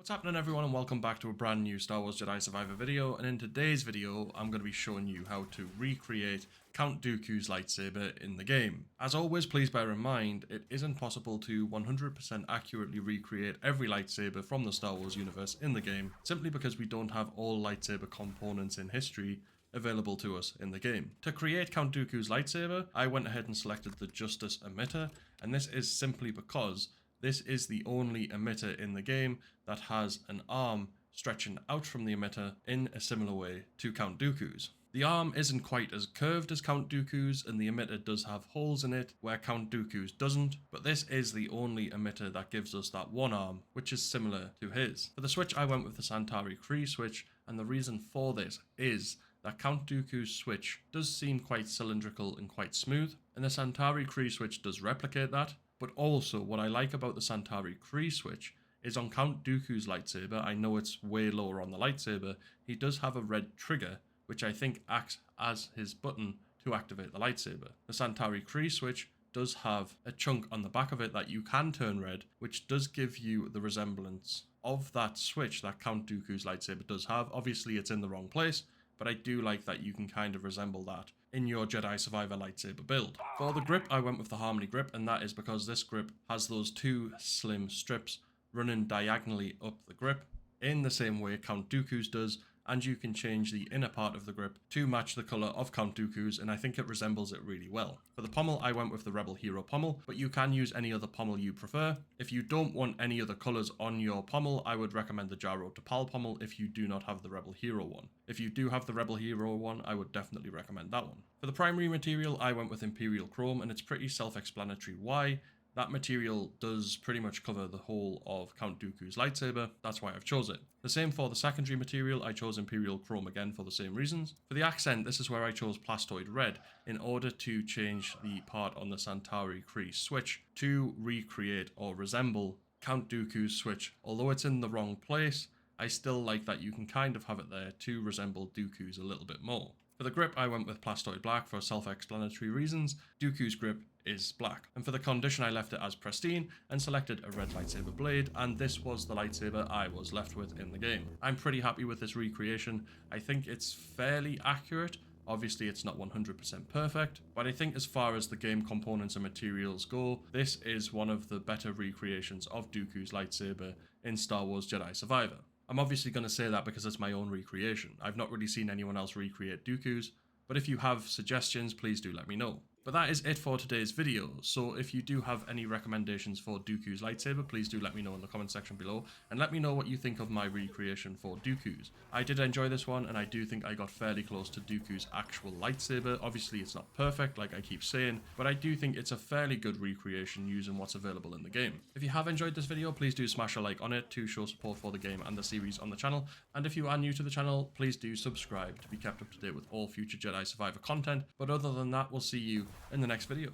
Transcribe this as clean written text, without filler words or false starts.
What's happening everyone, and welcome back to a brand new Star Wars Jedi Survivor video. And in today's video I'm going to be showing you how to recreate Count Dooku's lightsaber in the game. As always, please bear in mind it isn't possible to 100% accurately recreate every lightsaber from the Star Wars universe in the game, simply because we don't have all lightsaber components in history available to us in the game. To create Count Dooku's lightsaber, I went ahead and selected the Justice emitter, and this is simply because this is the only emitter in the game that has an arm stretching out from the emitter in a similar way to Count Dooku's. The arm isn't quite as curved as Count Dooku's, and the emitter does have holes in it where Count Dooku's doesn't, but this is the only emitter that gives us that one arm, which is similar to his. For the switch I went with the Santari Kree switch, and the reason for this is that Count Dooku's switch does seem quite cylindrical and quite smooth, and the Santari Kree switch does replicate that. But also, what I like about the Santari Kree switch is on Count Dooku's lightsaber, I know it's way lower on the lightsaber, he does have a red trigger, which I think acts as his button to activate the lightsaber. The Santari Kree switch does have a chunk on the back of it that you can turn red, which does give you the resemblance of that switch that Count Dooku's lightsaber does have. Obviously, it's in the wrong place, but I do like that you can kind of resemble that in your Jedi Survivor lightsaber build. For the grip, I went with the Harmony grip, and that is because this grip has those two slim strips running diagonally up the grip in the same way Count Dooku's does, and you can change the inner part of the grip to match the colour of Count Dooku's, and I think it resembles it really well. For the pommel, I went with the Rebel Hero pommel, but you can use any other pommel you prefer. If you don't want any other colours on your pommel, I would recommend the Jaro Tapal pommel if you do not have the Rebel Hero one. If you do have the Rebel Hero one, I would definitely recommend that one. For the primary material, I went with Imperial Chrome, and it's pretty self-explanatory why. That material does pretty much cover the whole of Count Dooku's lightsaber, that's why I've chose it. The same for the secondary material, I chose Imperial Chrome again for the same reasons. For the accent, this is where I chose Plastoid Red in order to change the part on the Santari Kree switch to recreate or resemble Count Dooku's switch. Although it's in the wrong place, I still like that you can kind of have it there to resemble Dooku's a little bit more. For the grip, I went with Plastoid Black for self-explanatory reasons. Dooku's grip is black. And for the condition, I left it as pristine and selected a red lightsaber blade, and this was the lightsaber I was left with in the game. I'm pretty happy with this recreation. I think it's fairly accurate. Obviously, it's not 100% perfect, but I think as far as the game components and materials go, this is one of the better recreations of Dooku's lightsaber in Star Wars Jedi Survivor. I'm obviously going to say that because it's my own recreation. I've not really seen anyone else recreate Dooku's, but if you have suggestions, please do let me know. But that is it for today's video, so if you do have any recommendations for Dooku's lightsaber, please do let me know in the comment section below, and let me know what you think of my recreation for Dooku's. I did enjoy this one, and I do think I got fairly close to Dooku's actual lightsaber. Obviously it's not perfect, like I keep saying, but I do think it's a fairly good recreation using what's available in the game. If you have enjoyed this video, please do smash a like on it to show support for the game and the series on the channel, and if you are new to the channel, please do subscribe to be kept up to date with all future Jedi Survivor content. But other than that, we'll see you in the next video.